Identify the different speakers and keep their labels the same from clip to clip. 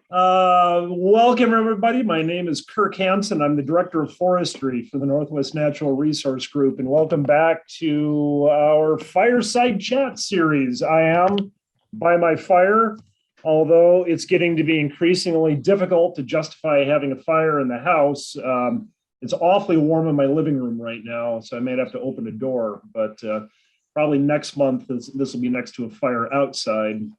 Speaker 1: Welcome, everybody. My name is Kirk Hanson. I'm the Director of Forestry for the Northwest Natural Resource Group, and welcome back to our Fireside Chat series. I am by my fire, although it's getting to be increasingly difficult to justify having a fire in the house. It's awfully warm in my living room right now, so I may have to open a door, but probably next month, this will be next to a fire outside.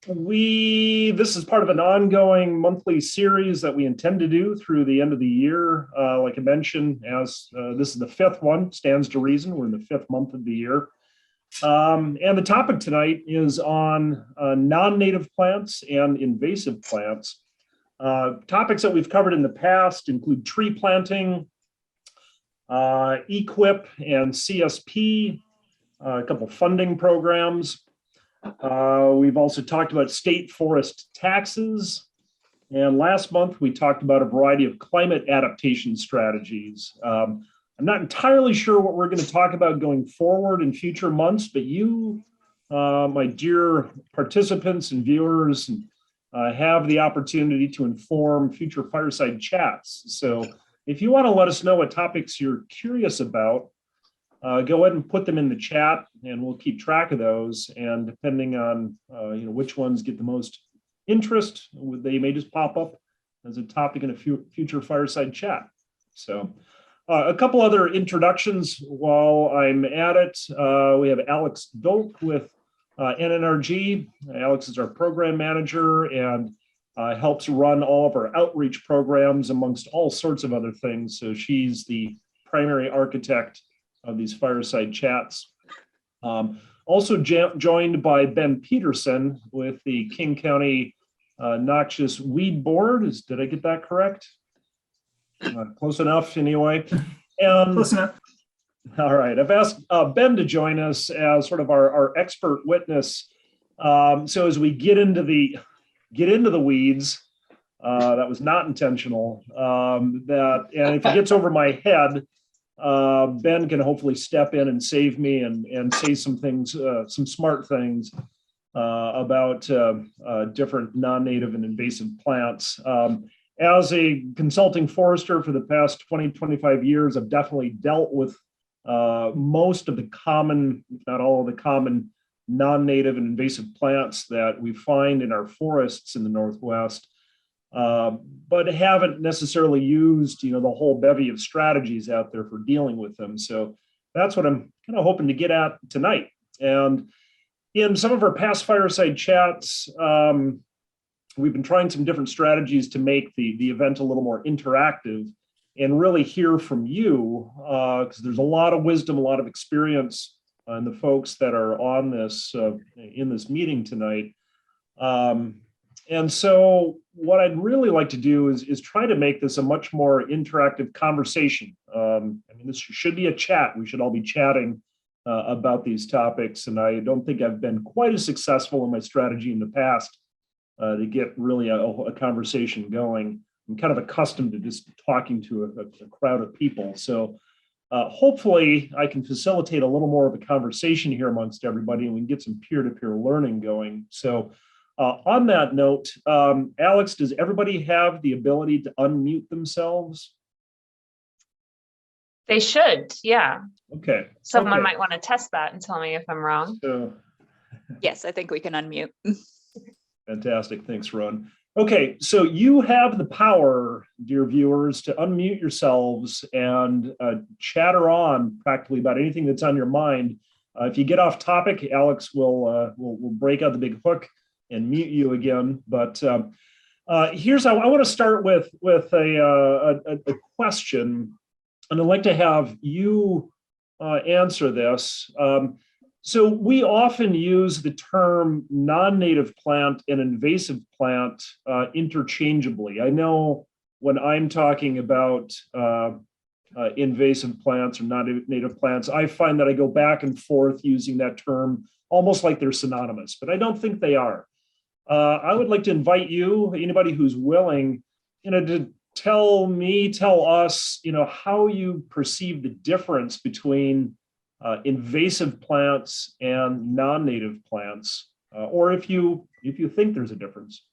Speaker 1: This is part of an ongoing monthly series that we intend to do through the end of the year. Like I mentioned, as this is the fifth one, stands to reason. We're in the fifth month of the year. And the topic tonight is on non-native plants and invasive plants. Topics that we've covered in the past include tree planting, EQIP and CSP, a couple funding programs. We've also talked about state forest taxes. And last month, we talked about a variety of climate adaptation strategies. I'm not entirely sure what we're going to talk about going forward in future months, but you, my dear participants and viewers, have the opportunity to inform future fireside chats. So if you want to let us know what topics you're curious about, go ahead and put them in the chat, and we'll keep track of those. And depending on which ones get the most interest, they may just pop up as a topic in a future fireside chat. So a couple other introductions while I'm at it. We have Alex Dolk with NNRG. Alex is our program manager and helps run all of our outreach programs amongst all sorts of other things. So she's the primary architect of these fireside chats. Also joined by Ben Peterson with the King County Noxious Weed Board. Did I get that correct? Close enough anyway. And
Speaker 2: close enough.
Speaker 1: All right, I've asked Ben to join us as sort of our expert witness. So as we get into the weeds, that was not intentional. And if it gets over my head, Ben can hopefully step in and save me and say some things, some smart things about different non-native and invasive plants. As a consulting forester for the past 20, 25 years, I've definitely dealt with most of the common, if not all of the common non-native and invasive plants that we find in our forests in the Northwest. But haven't necessarily used, the whole bevy of strategies out there for dealing with them. So that's what I'm kind of hoping to get at tonight. And in some of our past fireside chats, we've been trying some different strategies to make the event a little more interactive and really hear from you, because there's a lot of wisdom, a lot of experience in the folks that are on this in this meeting tonight. And so what I'd really like to do is try to make this a much more interactive conversation. This should be a chat. We should all be chatting about these topics. And I don't think I've been quite as successful in my strategy in the past to get really a conversation going. I'm kind of accustomed to just talking to a crowd of people. So hopefully I can facilitate a little more of a conversation here amongst everybody, and we can get some peer-to-peer learning going. So on that note, Alex, does everybody have the ability to unmute themselves?
Speaker 3: They should, yeah.
Speaker 1: Okay.
Speaker 3: Someone might want to test that and tell me if I'm wrong.
Speaker 1: So,
Speaker 4: yes, I think we can unmute.
Speaker 1: Fantastic. Thanks, Ron. Okay, so you have the power, dear viewers, to unmute yourselves and chatter on practically about anything that's on your mind. If you get off topic, Alex will break out the big hook and mute you again. But here's how I want to start with a question, and I'd like to have you answer this. So we often use the term non-native plant and invasive plant interchangeably. I know when I'm talking about invasive plants or non-native plants, I find that I go back and forth using that term almost like they're synonymous, but I don't think they are. I would like to invite you, anybody who's willing, to tell us, how you perceive the difference between invasive plants and non-native plants, or if you think there's a difference.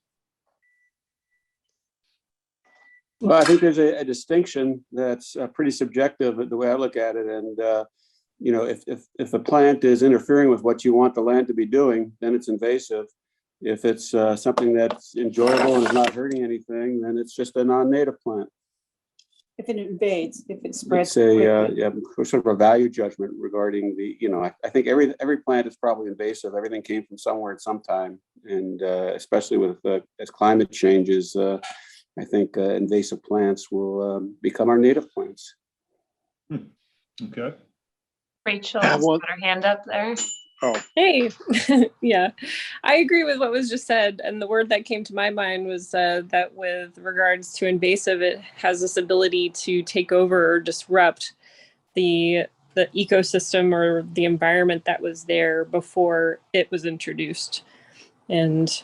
Speaker 2: Well, I think there's a distinction that's pretty subjective the way I look at it. And, if a plant is interfering with what you want the land to be doing, then it's invasive. If it's something that's enjoyable and is not hurting anything, then it's just a non-native plant.
Speaker 5: If it invades, if it spreads.
Speaker 2: It's a
Speaker 5: quickly.
Speaker 2: sort of a value judgment regarding the, I think every plant is probably invasive. Everything came from somewhere at some time. And especially with as climate changes, I think invasive plants will become our native plants.
Speaker 1: Okay.
Speaker 3: Rachel has got her hand up there.
Speaker 6: Hey, yeah, I agree with what was just said. And the word that came to my mind was that with regards to invasive, it has this ability to take over or disrupt the ecosystem or the environment that was there before it was introduced. And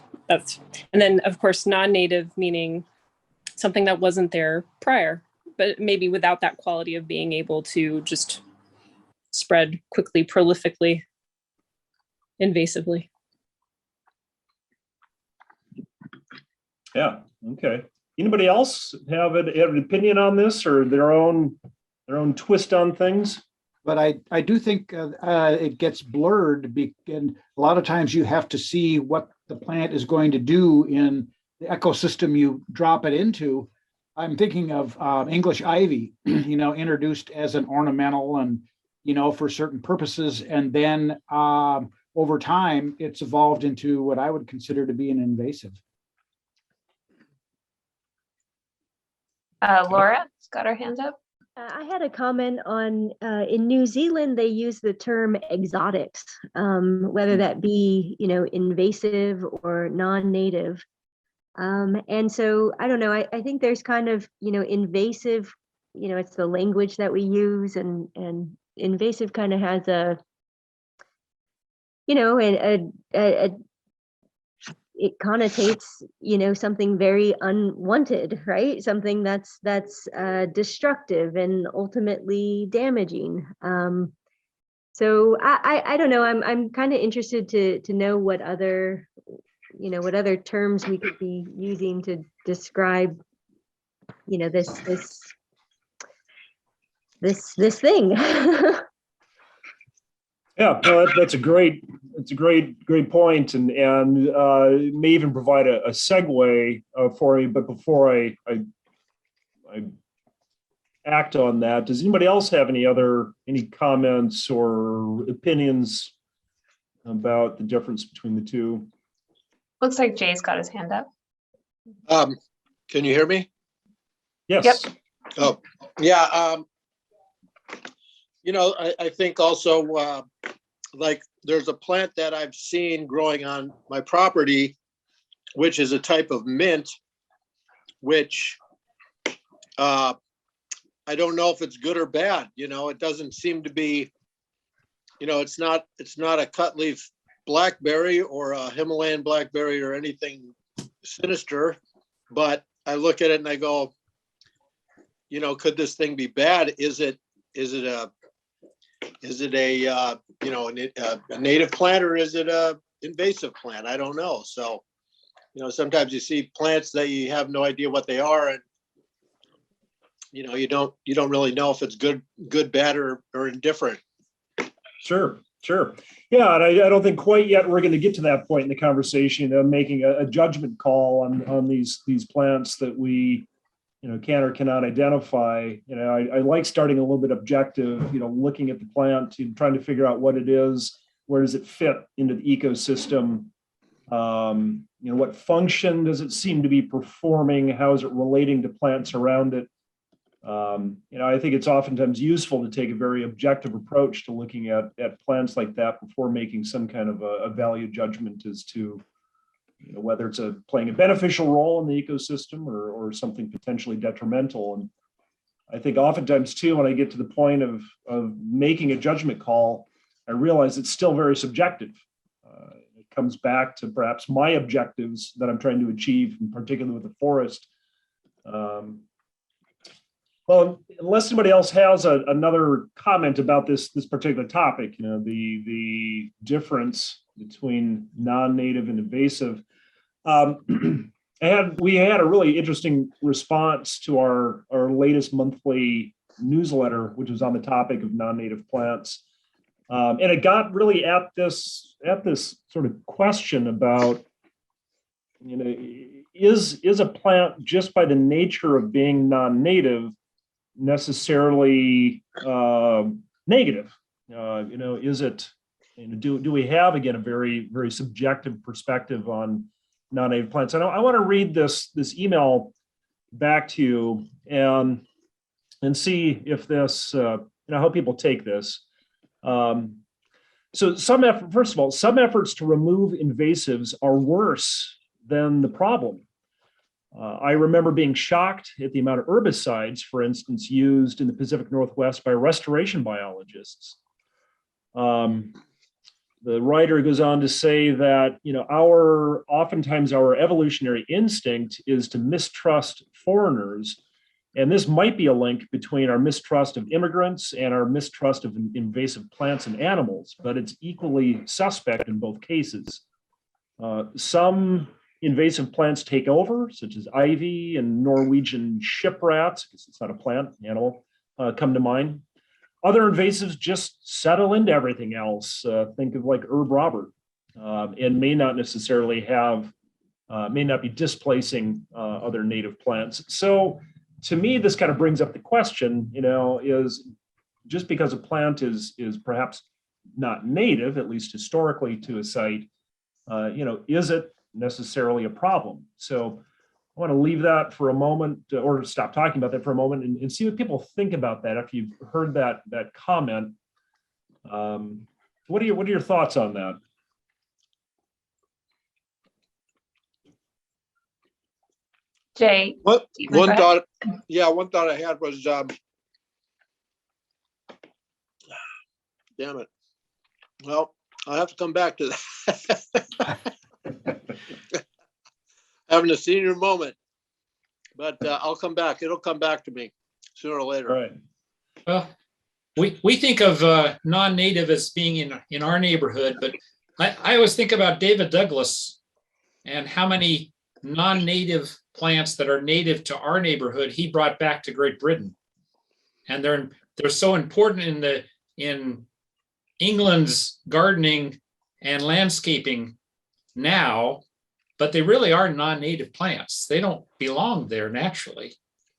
Speaker 6: then of course, non-native, meaning something that wasn't there prior, but maybe without that quality of being able to just spread quickly, prolifically, invasively.
Speaker 1: Yeah. Okay. Anybody else have an opinion on this or their own twist on things?
Speaker 7: But I do think it gets blurred, and a lot of times you have to see what the plant is going to do in the ecosystem you drop it into. I'm thinking of English ivy, introduced as an ornamental and, for certain purposes. And then over time, it's evolved into what I would consider to be an invasive.
Speaker 3: Laura's got her hand up.
Speaker 8: I had a comment on, in New Zealand, they use the term exotics, whether that be, invasive or non-native. And so, I don't know, I think there's kind of, invasive, it's the language that we use, and invasive kind of has a it connotates, something very unwanted, right? Something that's destructive and ultimately damaging. So I don't know. I'm kind of interested to know what other, what other terms we could be using to describe, this thing.
Speaker 1: Yeah, no, that's a great point, and may even provide a segue for me. But before I act on that, does anybody else have any comments or opinions about the difference between the two?
Speaker 3: Looks like Jay's got his hand up.
Speaker 9: Can you hear me?
Speaker 1: Yes.
Speaker 3: Yep.
Speaker 9: Oh, yeah. I think also like there's a plant that I've seen growing on my property, which is a type of mint, which I don't know if it's good or bad. It doesn't seem to be, it's not a cutleaf blackberry or a Himalayan blackberry or anything sinister, but I look at it and I go, could this thing be bad? Is it a native plant, or is it a invasive plant? I don't know. So, sometimes you see plants that you have no idea what they are, and you don't really know if it's good, bad, or indifferent.
Speaker 1: Sure. Yeah, and I don't think quite yet we're going to get to that point in the conversation of making a judgment call on these plants that we can or cannot identify. I like starting a little bit objective, looking at the plant and trying to figure out what it is, where does it fit into the ecosystem, what function does it seem to be performing, how is it relating to plants around it. I think it's oftentimes useful to take a very objective approach to looking at plants like that before making some kind of a value judgment as to whether it's playing a beneficial role in the ecosystem or something potentially detrimental. And I think oftentimes too, when I get to the point of making a judgment call, I realize it's still very subjective. It comes back to perhaps my objectives that I'm trying to achieve, in particular with the forest. Well, unless somebody else has another comment about this particular topic, the difference between non-native and invasive. we had a really interesting response to our latest monthly newsletter, which was on the topic of non-native plants. And it got really at this sort of question about, is a plant, just by the nature of being non-native, necessarily negative? Is it, do we have, again, a very, very subjective perspective on non-native plants? I want to read this email back to you and see if this, how people take this. So first of all, some efforts to remove invasives are worse than the problem. I remember being shocked at the amount of herbicides, for instance, used in the Pacific Northwest by restoration biologists. The writer goes on to say that, oftentimes our evolutionary instinct is to mistrust foreigners. And this might be a link between our mistrust of immigrants and our mistrust of invasive plants and animals, but it's equally suspect in both cases. Some invasive plants take over, such as ivy and Norwegian ship rats, because it's not a plant, animal, come to mind. Other invasives just settle into everything else. Think of like herb robert, and may not necessarily may not be displacing other native plants. So to me, this kind of brings up the question, is just because a plant is perhaps not native, at least historically, to a site, is it necessarily a problem? So I want to leave that for a moment, or stop talking about that for a moment, and see what people think about that after you've heard that comment. What are your thoughts on that?
Speaker 3: Jay.
Speaker 9: One thought I had was, damn it. Well, I'll have to come back to that. Having a senior moment, but I'll come back. It'll come back to me sooner or later.
Speaker 1: Right.
Speaker 10: Well, we think of non-native as being in our neighborhood, but I always think about David Douglas and how many non-native plants that are native to our neighborhood he brought back to Great Britain, and they're so important in England's gardening and landscaping now, but they really are non-native plants. They don't belong there naturally.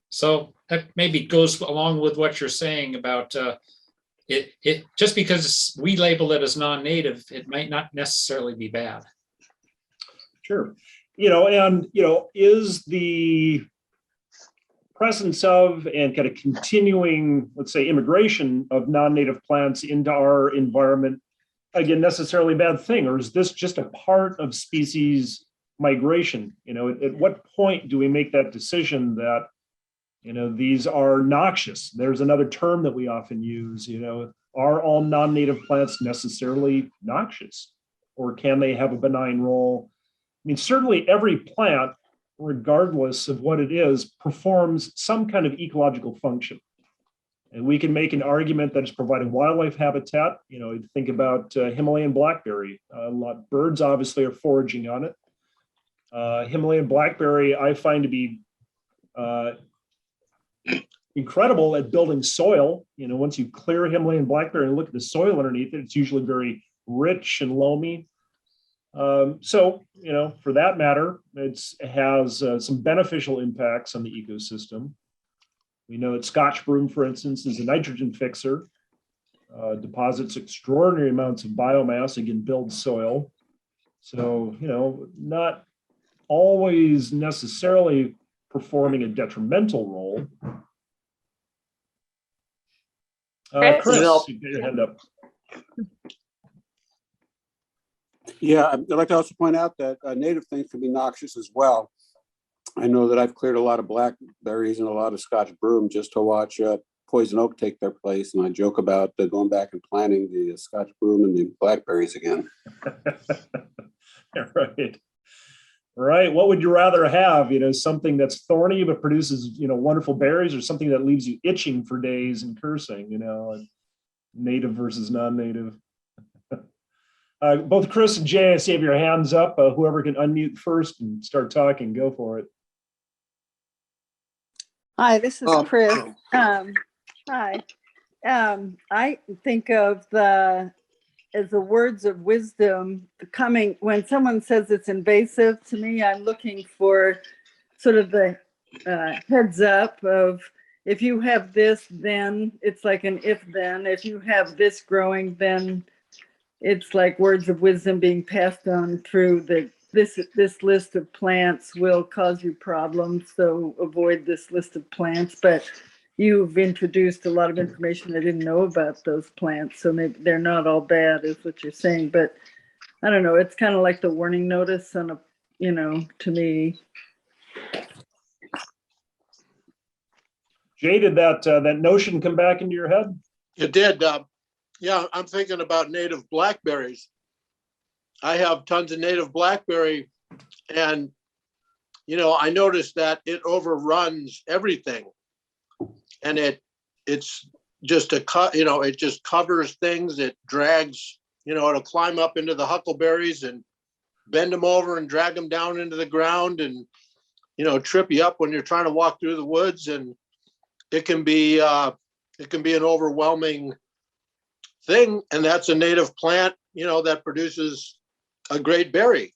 Speaker 10: So that maybe goes along with what you're saying about it. Just because we label it as non-native, it might not necessarily be bad.
Speaker 1: Sure. Is the presence of and kind of continuing, let's say, immigration of non-native plants into our environment, again, necessarily a bad thing? Or is this just a part of species migration? At what point do we make that decision that, these are noxious? There's another term that we often use, are all non-native plants necessarily noxious? Or can they have a benign role? I mean, certainly every plant, regardless of what it is, performs some kind of ecological function. And we can make an argument that it's providing wildlife habitat. Think about Himalayan Blackberry. A lot of birds obviously are foraging on it. Himalayan Blackberry, I find to be incredible at building soil. Once you clear Himalayan Blackberry and look at the soil underneath it, it's usually very rich and loamy. So, for that matter, it has some beneficial impacts on the ecosystem. We know that Scotch broom, for instance, is a nitrogen fixer, deposits extraordinary amounts of biomass, again, builds soil. So, not always necessarily performing a detrimental role. Chris, you get your hand up.
Speaker 2: Yeah, I'd like to also point out that native things can be noxious as well. I know that I've cleared a lot of blackberries and a lot of Scotch broom just to watch poison oak take their place. And I joke about going back and planting the Scotch broom and the blackberries again.
Speaker 1: Right. What would you rather have? Something that's thorny but produces, wonderful berries, or something that leaves you itching for days and cursing, native versus non-native. Both Chris and Jay, I see you have your hands up. Whoever can unmute first and start talking, go for it.
Speaker 11: Hi, this is
Speaker 9: Oh.
Speaker 11: Chris. Hi. I think of as the words of wisdom coming when someone says it's invasive. To me, I'm looking for sort of the heads up of if you have this, then it's like an if then. If you have this growing, then it's like words of wisdom being passed on through this list of plants will cause you problems, so avoid this list of plants. But you've introduced a lot of information I didn't know about those plants, so maybe they're not all bad, is what you're saying. But I don't know, it's kind of like the warning notice on a, to me.
Speaker 1: Jay, did that notion come back into your head?
Speaker 9: It did. Yeah, I'm thinking about native blackberries. I have tons of native blackberry, and I noticed that it overruns everything, and it's just it just covers things. It drags, it'll climb up into the huckleberries and bend them over and drag them down into the ground, and trip you up when you're trying to walk through the woods, and it can be an overwhelming thing. And that's a native plant, that produces a great berry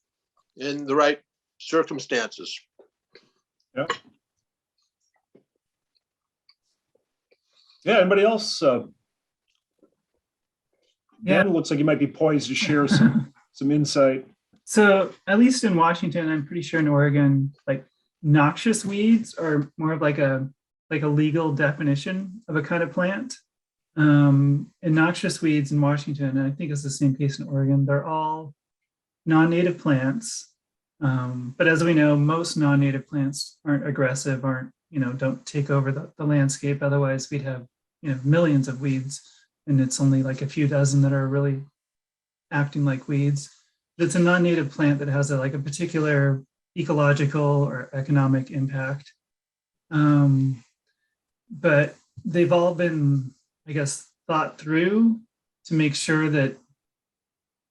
Speaker 9: in the right circumstances.
Speaker 1: Yeah. Yeah. Anybody else? Dan, it looks like you might be poised to share some insight.
Speaker 12: So at least in Washington, I'm pretty sure in Oregon, like noxious weeds are more of like a legal definition of a kind of plant. And noxious weeds in Washington, and I think it's the same case in Oregon, they're all non-native plants. But as we know, most non-native plants aren't aggressive, don't take over the landscape. Otherwise we'd have, millions of weeds, and it's only like a few dozen that are really acting like weeds. But it's a non-native plant that has a particular ecological or economic impact. But they've all been, I guess, thought through to make sure that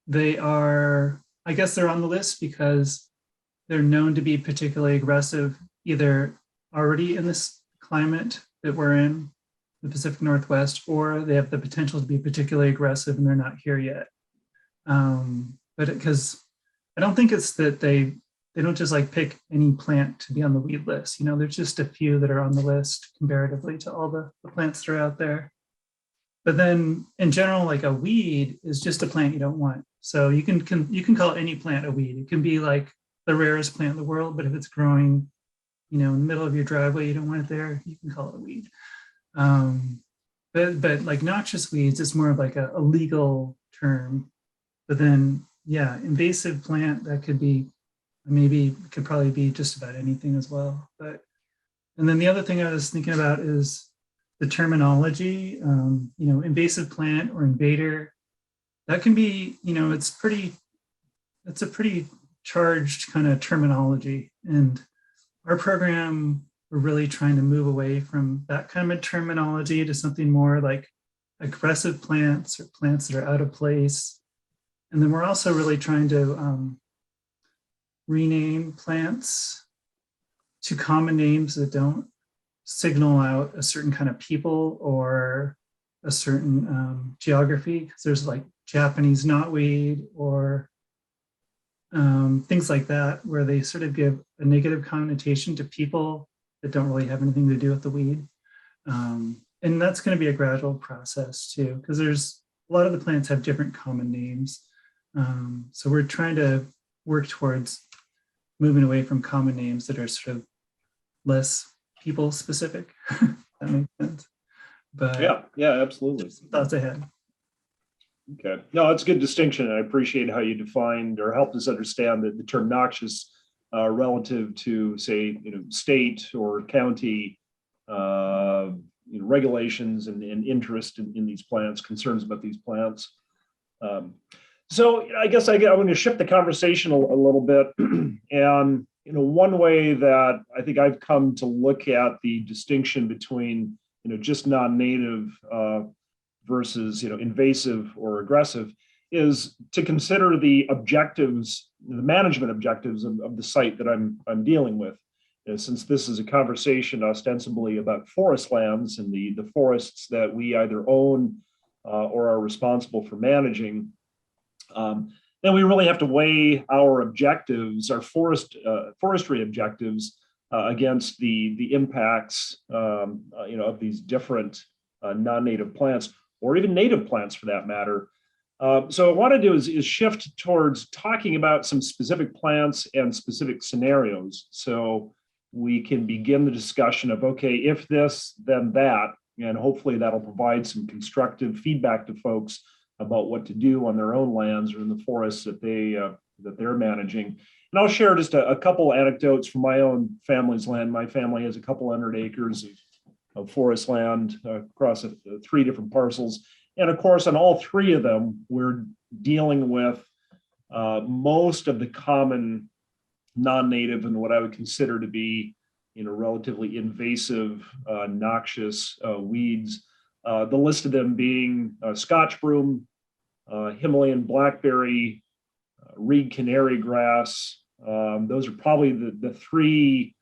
Speaker 12: they are, I guess they're on the list because they're known to be particularly aggressive, either already in this climate that we're in, the Pacific Northwest, or they have the potential to be particularly aggressive and they're not here yet. But because I don't think it's that they don't just pick any plant to be on the weed list. There's just a few that are on the list comparatively to all the plants that are out there. But then in general, a weed is just a plant you don't want. So you can call any plant a weed. It can be like the rarest plant in the world, but if it's growing, in the middle of your driveway, you don't want it there, you can call it a weed. But like noxious weeds, it's more of a legal term. But then, yeah, invasive plant, that could be, maybe it could probably be just about anything as well. And then the other thing I was thinking about is the terminology, invasive plant or invader. That can be, it's a pretty charged kind of terminology. And our program, we're really trying to move away from that kind of terminology to something more like aggressive plants or plants that are out of place. And then we're also really trying to rename plants to common names that don't signal out a certain kind of people or a certain geography. Because there's Japanese knotweed or things like that, where they sort of give a negative connotation to people that don't really have anything to do with the weed. And that's going to be a gradual process too, because there's a lot of the plants have different common names. So we're trying to work towards moving away from common names that are sort of less people specific. That makes sense. But
Speaker 1: yeah, absolutely.
Speaker 12: Thoughts ahead.
Speaker 1: Okay. No, it's a good distinction. I appreciate how you defined or helped us understand the term noxious relative to, say, state or county regulations and interest in these plants, concerns about these plants. So I guess I'm going to shift the conversation a little bit. And one way that I think I've come to look at the distinction between just non-native versus invasive or aggressive is to consider the objectives, the management objectives of the site that I'm dealing with. Since this is a conversation ostensibly about forest lands and the forests that we either own or are responsible for managing, then we really have to weigh our objectives, our forestry objectives, against the impacts, of these different non-native plants, or even native plants for that matter. So what I want to do is shift towards talking about some specific plants and specific scenarios, so we can begin the discussion of, okay, if this, then that, and hopefully that'll provide some constructive feedback to folks about what to do on their own lands or in the forests that they're managing. And I'll share just a couple anecdotes from my own family's land. My family has a couple hundred acres of forest land across 3 different parcels. And of course, on all 3 of them, we're dealing with most of the common non-native and what I would consider to be, relatively invasive, noxious weeds. The list of them being Scotch broom, Himalayan Blackberry, reed canary grass. Those are probably the 3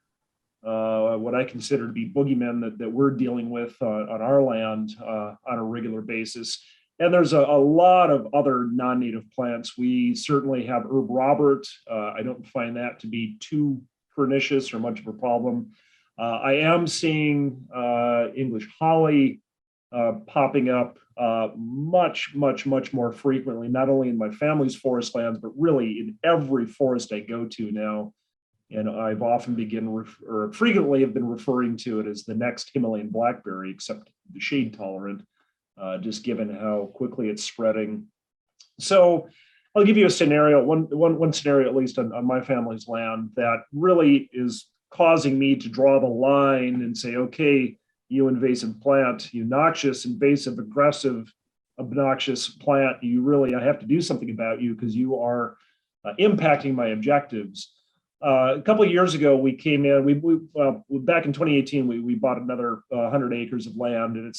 Speaker 1: what I consider to be boogeymen that we're dealing with on our land on a regular basis. And there's a lot of other non-native plants. We certainly have herb Robert. I don't find that to be too pernicious or much of a problem. I am seeing English holly popping up much more frequently, not only in my family's forest lands, but really in every forest I go to now. And I've often frequently have been referring to it as the next Himalayan Blackberry, except the shade tolerant, just given how quickly it's spreading. So I'll give you a scenario, one scenario at least on my family's land that really is causing me to draw the line and say, okay, you invasive plant, you noxious, invasive, aggressive, obnoxious plant, I have to do something about you because you are impacting my objectives. A couple of years ago, we came in. Back in 2018, we bought another 100 acres of land, and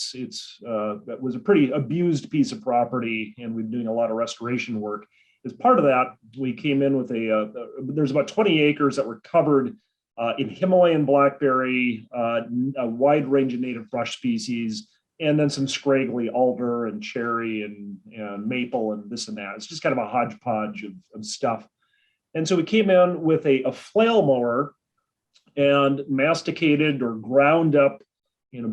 Speaker 1: that was a pretty abused piece of property, and we've been doing a lot of restoration work. As part of that, we came in with there's about 20 acres that were covered in Himalayan Blackberry, a wide range of native brush species, and then some scraggly alder and cherry and maple and this and that. It's just kind of a hodgepodge of stuff. And so we came in with a flail mower and masticated or ground up,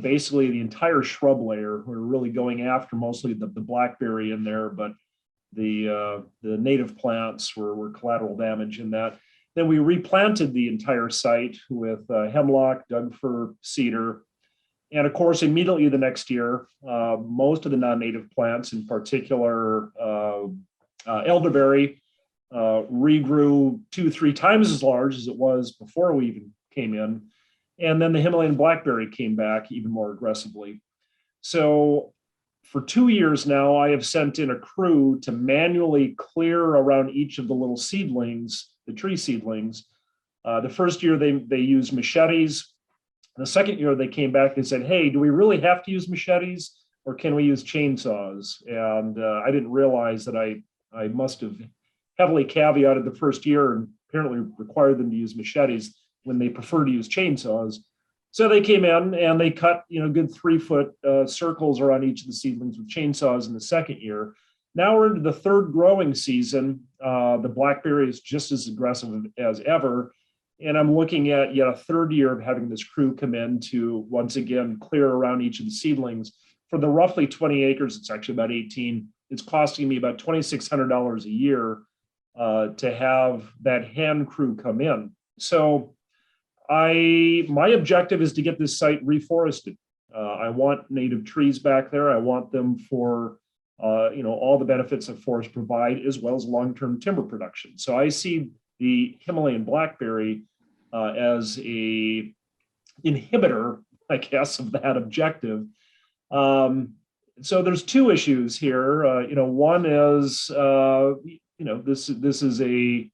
Speaker 1: basically the entire shrub layer. We're really going after mostly the blackberry in there, but the native plants were collateral damage in that. Then we replanted the entire site with hemlock, Doug fir, cedar. And of course, immediately the next year, most of the non-native plants, in particular elderberry, regrew 2-3 times as large as it was before we even came in. And then the Himalayan Blackberry came back even more aggressively. So for 2 years now, I have sent in a crew to manually clear around each of the little seedlings, the tree seedlings. The first year they used machetes. The second year they came back and said, hey, do we really have to use machetes or can we use chainsaws? And I didn't realize that I must have heavily caveated the first year and apparently required them to use machetes when they prefer to use chainsaws. So they came in and they cut, good 3-foot circles around each of the seedlings with chainsaws in the second year. Now we're into the 3rd growing season. The blackberry is just as aggressive as ever. And I'm looking at yet a 3rd year of having this crew come in to once again clear around each of the seedlings. For the roughly 20 acres, it's actually about 18. It's costing me about $2,600 a year to have that hand crew come in. So my objective is to get this site reforested. I want native trees back there. I want them for all the benefits that forests provide, as well as long-term timber production. So I see the Himalayan blackberry as a inhibitor, I guess, of that objective. So there's 2 issues here. One is this is a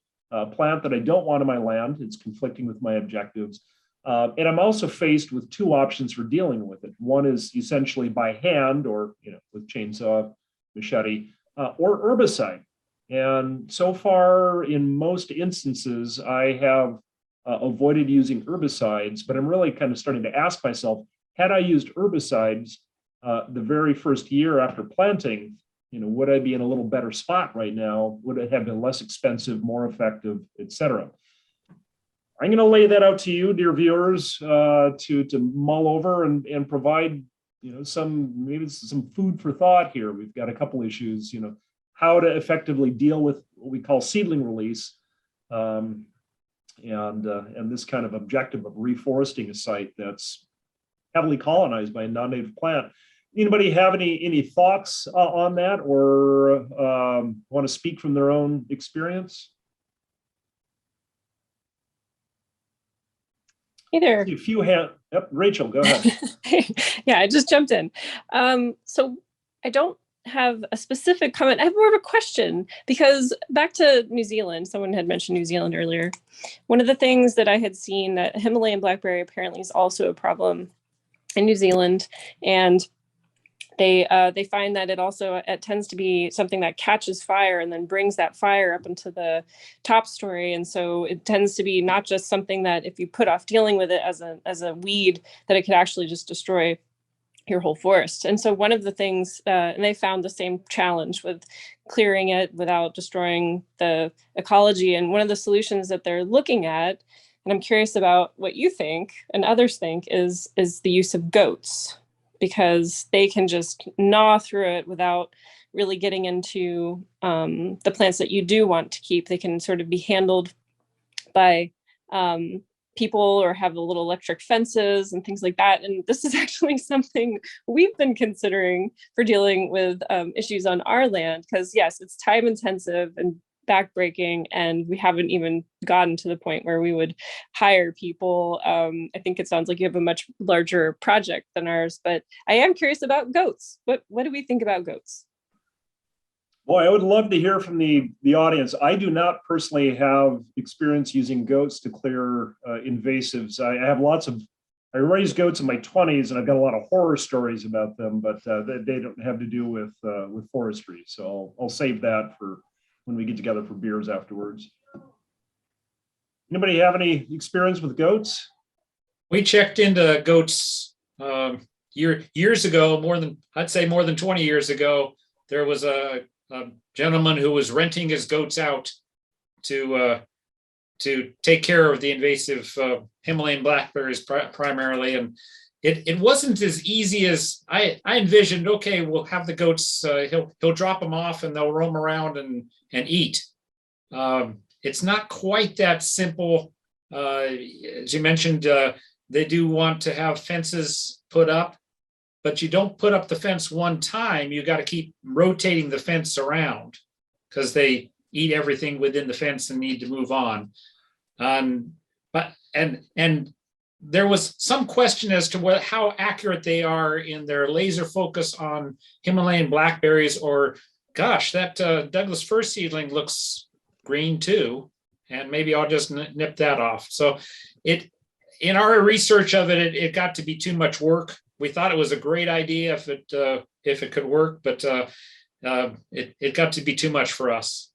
Speaker 1: plant that I don't want on my land. It's conflicting with my objectives. And I'm also faced with 2 options for dealing with it. One is essentially by hand or with chainsaw, machete, or herbicide. And so far, in most instances, I have avoided using herbicides, but I'm really kind of starting to ask myself, had I used herbicides the very first year after planting, would I be in a little better spot right now? Would it have been less expensive, more effective, et cetera? I'm going to lay that out to you, dear viewers, to mull over and provide, maybe some food for thought here. We've got a couple issues, how to effectively deal with what we call seedling release, and this kind of objective of reforesting a site that's heavily colonized by a non-native plant. Anybody have any thoughts on that, or want to speak from their own experience?
Speaker 6: Either.
Speaker 1: A few hands. Yep, Rachel, go ahead.
Speaker 6: Yeah, I just jumped in. So I don't have a specific comment. I have more of a question, because back to New Zealand, someone had mentioned New Zealand earlier. One of the things that I had seen, that Himalayan blackberry apparently is also a problem in New Zealand, and they find that it tends to be something that catches fire and then brings that fire up into the top story. And so it tends to be not just something that if you put off dealing with it as a weed, that it could actually just destroy your whole forest. And so one of the things, and they found the same challenge with clearing it without destroying the ecology. And one of the solutions that they're looking at, and I'm curious about what you think and others think, is the use of goats, because they can just gnaw through it without really getting into the plants that you do want to keep. They can sort of be handled by people, or have the little electric fences and things like that. And this is actually something we've been considering for dealing with issues on our land, because yes, it's time intensive and backbreaking, and we haven't even gotten to the point where we would hire people. I think it sounds like you have a much larger project than ours, but I am curious about goats. What do we think about goats?
Speaker 1: Boy, I would love to hear from the audience. I do not personally have experience using goats to clear invasives. I raised goats in my 20s, and I've got a lot of horror stories about them, but they don't have to do with forestry. So I'll save that for when we get together for beers afterwards. Anybody have any experience with goats?
Speaker 10: We checked into goats years ago, I'd say more than 20 years ago. There was a gentleman who was renting his goats out to take care of the invasive Himalayan blackberries primarily. And it wasn't as easy as I envisioned. Okay, we'll have the goats, he'll drop them off and they'll roam around and eat. It's not quite that simple. As you mentioned, they do want to have fences put up, but you don't put up the fence one time. You got to keep rotating the fence around, because they eat everything within the fence and need to move on. But there was some question as to how accurate they are in their laser focus on Himalayan blackberries, or gosh, that Douglas fir seedling looks green too, and maybe I'll just nip that off. So in our research of it got to be too much work. We thought it was a great idea if it could work, but it got to be too much for us.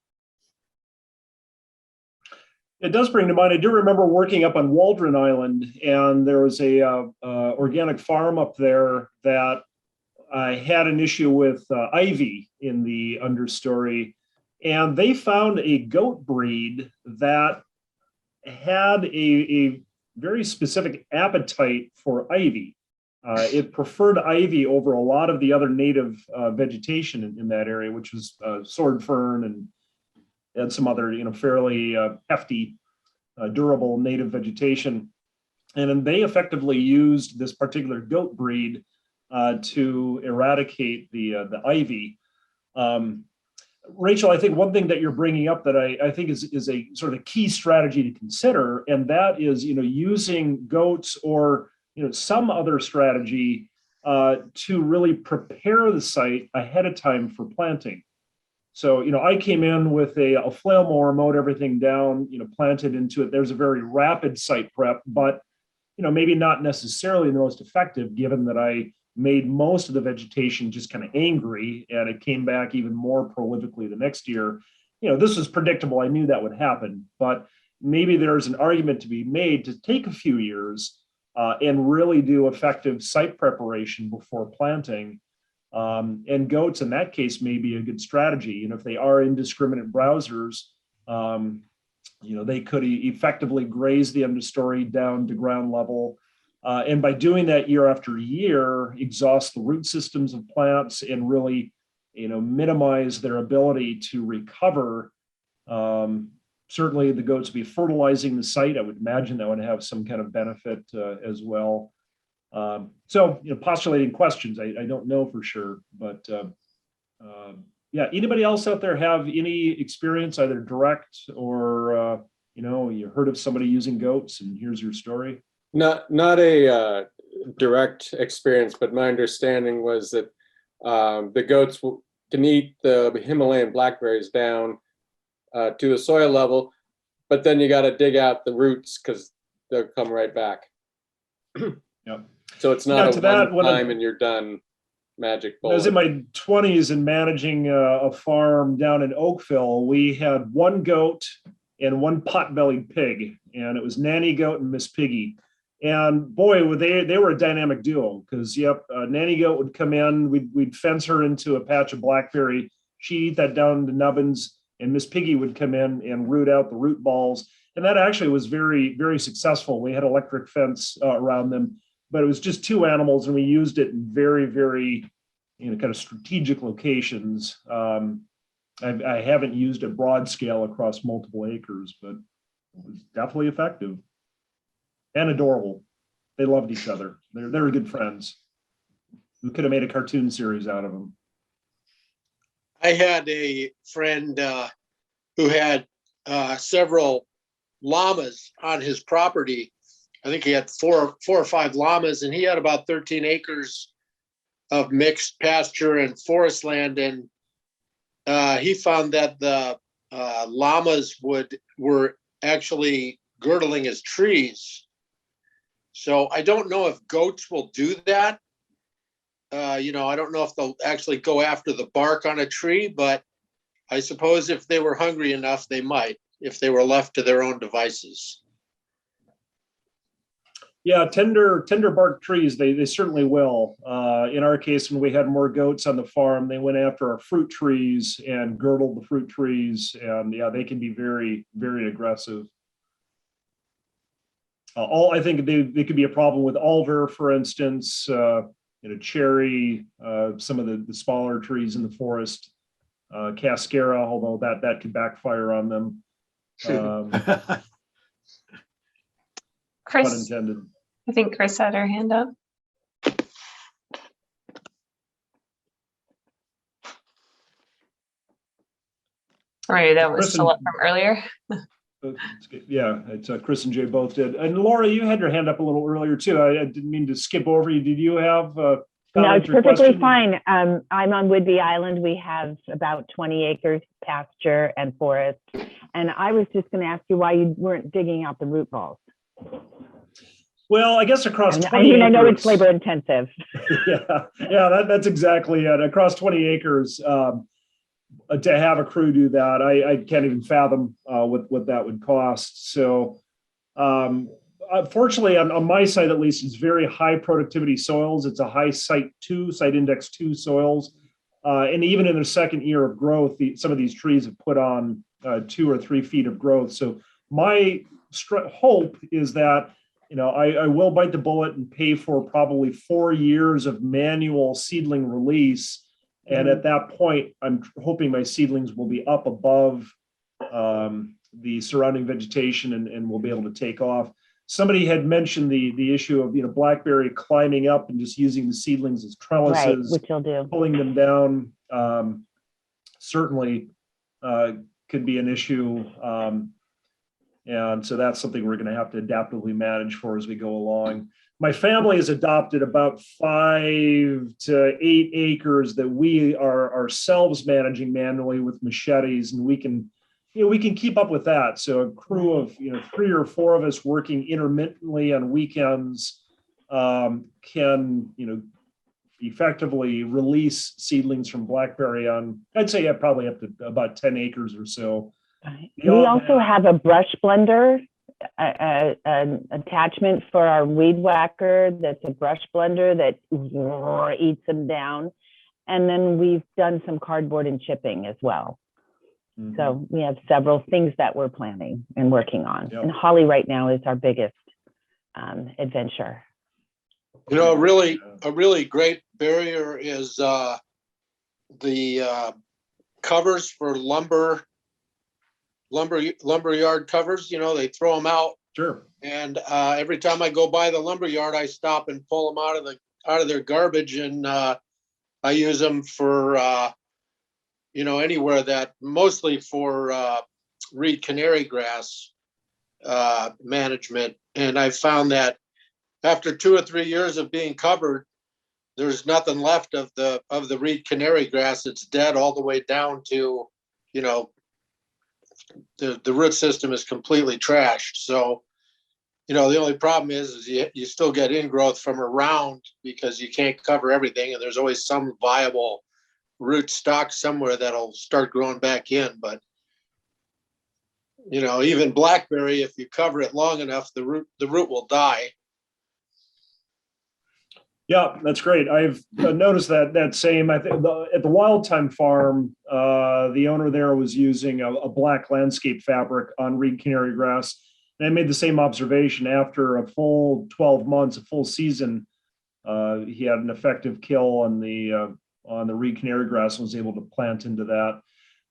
Speaker 1: It does bring to mind, I do remember working up on Waldron Island, and there was a organic farm up there that had an issue with ivy in the understory, and they found a goat breed that had a very specific appetite for ivy. It preferred ivy over a lot of the other native vegetation in that area, which was sword fern and some other, fairly hefty, durable native vegetation. And then they effectively used this particular goat breed to eradicate the ivy. Rachel, I think one thing that you're bringing up that I think is a sort of a key strategy to consider, and that is, using goats or some other strategy to really prepare the site ahead of time for planting. So, I came in with a flail mower, mowed everything down, planted into it. There's a very rapid site prep, but, maybe not necessarily the most effective, given that I, made most of the vegetation just kind of angry, and it came back even more prolifically the next year. This was predictable. I knew that would happen, but maybe there's an argument to be made to take a few years and really do effective site preparation before planting. And goats in that case may be a good strategy. If they are indiscriminate browsers, they could effectively graze the understory down to ground level. And by doing that year after year, exhaust the root systems of plants and really, minimize their ability to recover. Certainly the goats will be fertilizing the site. I would imagine that would have some kind of benefit as well. So, postulating questions, I don't know for sure, but yeah, anybody else out there have any experience, either direct or, you heard of somebody using goats and here's your story?
Speaker 13: Not a direct experience, but my understanding was that the goats can eat the Himalayan blackberries down to the soil level, but then you got to dig out the roots because they'll come right back.
Speaker 1: Yep.
Speaker 13: So it's not a one time and you're done magic bullet.
Speaker 1: I was in my 20s and managing a farm down in Oakville. We had one goat and one pot-bellied pig, and it was Nanny Goat and Miss Piggy. And boy, they were a dynamic duo because, Nanny Goat would come in, we'd fence her into a patch of blackberry. She'd eat that down to nubbins, and Miss Piggy would come in and root out the root balls. And that actually was very, very successful. We had electric fence around them, but it was just two animals, and we used it in very, very, kind of strategic locations. I haven't used a broad scale across multiple acres, but it was definitely effective. And adorable. They loved each other. They're good friends. We could have made a cartoon series out of them.
Speaker 9: I had a friend who had several llamas on his property. I think he had four or five llamas, and he had about 13 acres of mixed pasture and forest land. And he found that the llamas were actually girdling his trees. So I don't know if goats will do that. I don't know if they'll actually go after the bark on a tree, but I suppose if they were hungry enough, they might, if they were left to their own devices.
Speaker 1: Yeah, tender bark trees, they certainly will. In our case, when we had more goats on the farm, they went after our fruit trees and girdled the fruit trees. And yeah, they can be very, very aggressive. I think they could be a problem with alder, for instance, cherry, some of the smaller trees in the forest, cascara, although that could backfire on them.
Speaker 3: Chris,
Speaker 1: Pun intended.
Speaker 3: I think Chris had her hand up. Right, that was still up from earlier.
Speaker 1: Yeah, it's Chris and Jay both did. And Laura, you had your hand up a little earlier too. I didn't mean to skip over you. Did you have
Speaker 14: no, it's perfectly fine. I'm on Whidbey Island. We have about 20 acres pasture and forest. And I was just going to ask you why you weren't digging out the root balls.
Speaker 1: Well, I guess across 20 acres.
Speaker 14: I know it's labor intensive.
Speaker 1: Yeah, that's exactly it. Across 20 acres, to have a crew do that, I can't even fathom what that would cost. So unfortunately, on my site, at least, it's very high productivity soils. It's a high site index 2 soils. And even in their second year of growth, some of these trees have put on 2 or 3 feet of growth. So my hope is that, I will bite the bullet and pay for probably 4 years of manual seedling release. And at that point, I'm hoping my seedlings will be up above the surrounding vegetation and will be able to take off. Somebody had mentioned the issue of blackberry climbing up and just using the seedlings as trellises,
Speaker 14: right, which you'll do.
Speaker 1: Pulling them down. Certainly could be an issue. And so that's something we're going to have to adaptively manage for as we go along. My family has adopted about 5 to 8 acres that we are ourselves managing manually with machetes, and we can keep up with that. So a crew of 3 or 4 of us working intermittently on weekends can effectively release seedlings from blackberry on, I'd say, probably up to about 10 acres or so.
Speaker 14: We also have a brush blender, an attachment for our weed whacker that's a brush blender that eats them down. And then we've done some cardboard and chipping as well. So we have several things that we're planning and working on. And holly right now is our biggest adventure.
Speaker 9: You know, a really great barrier is the covers for lumber yard covers. You know, they throw them out.
Speaker 1: Sure.
Speaker 9: And every time I go by the lumber yard, I stop and pull them out of their garbage, and I use them for you know, anywhere that, mostly for reed canary grass management. And I found that after 2 or 3 years of being covered, there's nothing left of the reed canary grass. It's dead all the way down to, you know, the root system is completely trashed. So, you know, the only problem is you still get ingrowth from around because you can't cover everything, and there's always some viable root stock somewhere that'll start growing back in. But, you know, even blackberry, if you cover it long enough, the root will die.
Speaker 1: Yeah, that's great. I've noticed that same, I think at the Wild Time Farm, the owner there was using a black landscape fabric on reed canary grass. And I made the same observation after a full 12 months, a full season. He had an effective kill on the reed canary grass and was able to plant into that.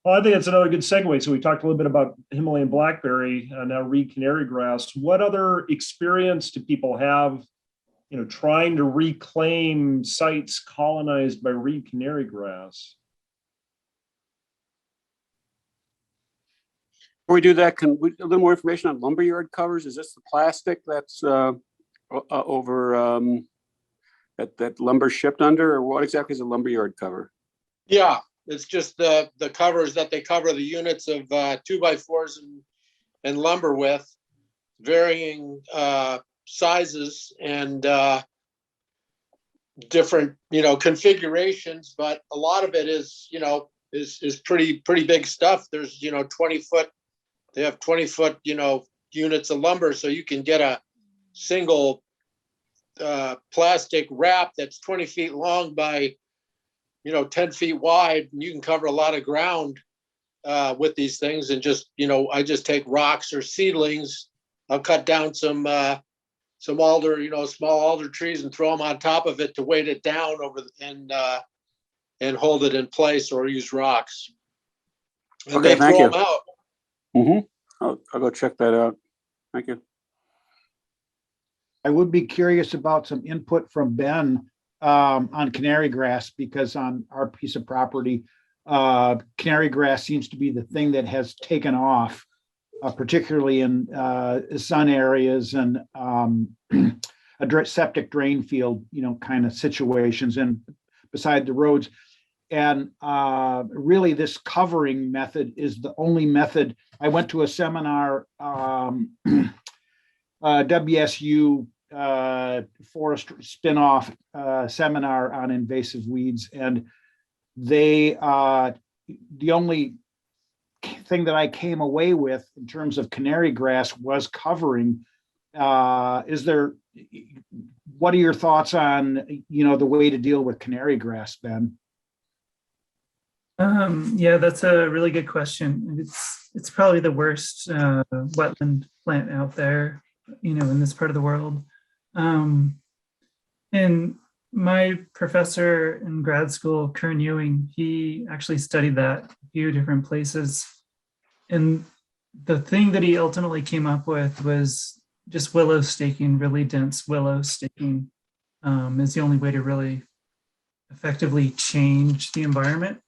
Speaker 1: Well, I think that's another good segue. So we talked a little bit about Himalayan blackberry and now reed canary grass. What other experience do people have, you know, trying to reclaim sites colonized by reed canary grass?
Speaker 2: Before we do that, can we a little more information on lumberyard covers? Is this the plastic that's over that lumber shipped under, or what exactly is a lumberyard cover?
Speaker 9: Yeah, it's just the covers that they cover the units of 2x4s and lumber with, varying sizes and different, you know, configurations. But a lot of it is, you know, is pretty big stuff. There's, you know, 20-foot. They have 20-foot, you know, units of lumber, so you can get a single plastic wrap that's 20 feet long by, you know, 10 feet wide, and you can cover a lot of ground with these things. And just, you know, I just take rocks or seedlings. I'll cut down some alder, you know, small alder trees, and throw them on top of it to weight it down over and hold it in place, or use rocks. And
Speaker 2: okay, thank you.
Speaker 9: Them out.
Speaker 2: I'll go check that out. Thank you.
Speaker 7: I would be curious about some input from Ben on canary grass, because on our piece of property, canary grass seems to be the thing that has taken off, particularly in sun areas and a septic drain field, you know, kind of situations and beside the roads. And really this covering method is the only method. I went to a seminar, WSU Forestry spinoff seminar on invasive weeds, and they the only thing that I came away with in terms of canary grass was covering. What are your thoughts on, you know, the way to deal with canary grass, Ben?
Speaker 12: Yeah, that's a really good question. It's probably the worst wetland plant out there, you know, in this part of the world. And my professor in grad school, Kern Ewing, he actually studied that a few different places. And the thing that he ultimately came up with was just willow staking, really dense willow staking is the only way to really effectively change the environment.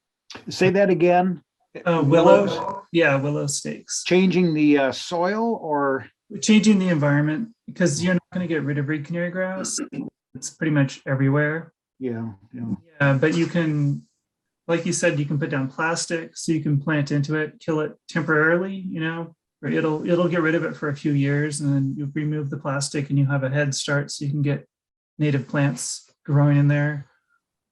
Speaker 7: Say that again.
Speaker 12: Willow, yeah, willow stakes.
Speaker 7: Changing the soil or
Speaker 12: changing the environment, because you're not going to get rid of reed canary grass. It's pretty much everywhere.
Speaker 7: Yeah.
Speaker 12: But you can, like you said, you can put down plastic, so you can plant into it, kill it temporarily, you know, or it'll get rid of it for a few years, and then you remove the plastic and you have a head start, so you can get native plants growing in there.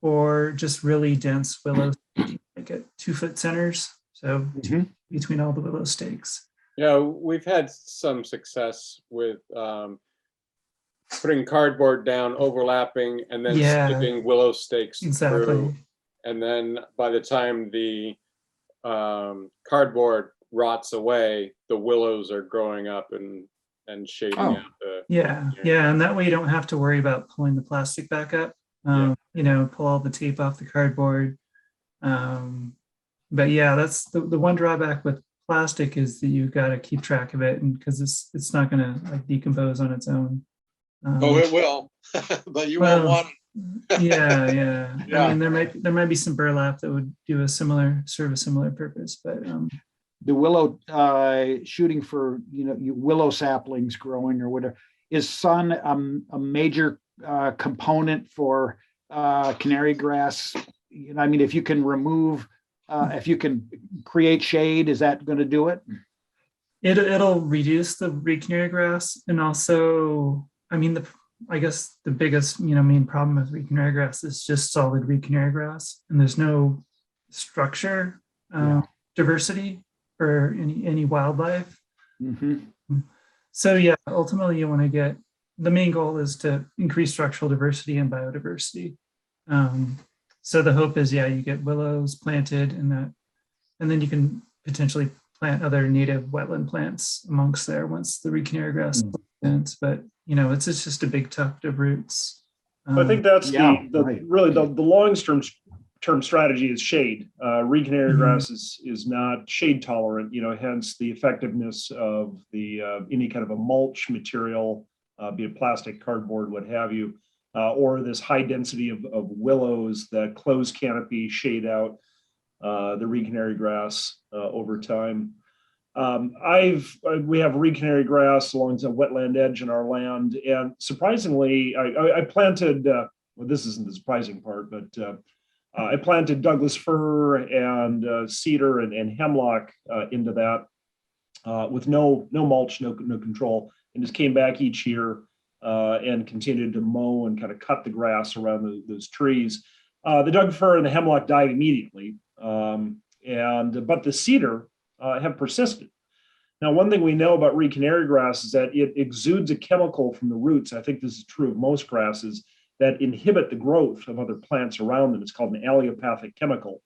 Speaker 12: or just really dense willow, like at 2-foot centers. So between all the willow stakes.
Speaker 13: Yeah, we've had some success with putting cardboard down, overlapping, and then slipping willow stakes through. And then by the time the cardboard rots away, the willows are growing up and shading out the.
Speaker 12: Yeah, and that way you don't have to worry about pulling the plastic back up. You know, pull all the tape off the cardboard. But yeah, that's the one drawback with plastic is that you got to keep track of it, and because it's not going to like decompose on its own.
Speaker 9: Oh, it will, but you won't want it.
Speaker 12: yeah. I mean, there might be some burlap that would do serve a similar purpose, but
Speaker 7: the willow shooting for willow saplings growing or whatever, is sun a major component for canary grass? I mean, if you can remove, if you can create shade, is that going to do it?
Speaker 12: It'll reduce the reed canary grass, and also, I mean, I guess the biggest main problem with reed canary grass is just solid reed canary grass, and there's no structure diversity for any wildlife. So yeah, ultimately you want to get, the main goal is to increase structural diversity and biodiversity. So the hope is, you get willows planted and then you can potentially plant other native wetland plants amongst there once the reed canary grass plants. But it's just a big tuft of roots.
Speaker 1: I think that's really the long-term strategy is shade. Reed canary grass is not shade tolerant, hence the effectiveness of the any kind of a mulch material, be it plastic, cardboard, what have you, or this high density of willows that close canopy shade out the reed canary grass over time. We have reed canary grass along the wetland edge in our land, and surprisingly, I planted. Well, this isn't the surprising part, but I planted Douglas fir and cedar and hemlock into that with no mulch, no control, and just came back each year and continued to mow and kind of cut the grass around those trees. The Doug fir and the hemlock died immediately, but the cedar have persisted. Now, one thing we know about reed canary grass is that it exudes a chemical from the roots. I think this is true of most grasses that inhibit the growth of other plants around them. It's called an allelopathic chemical.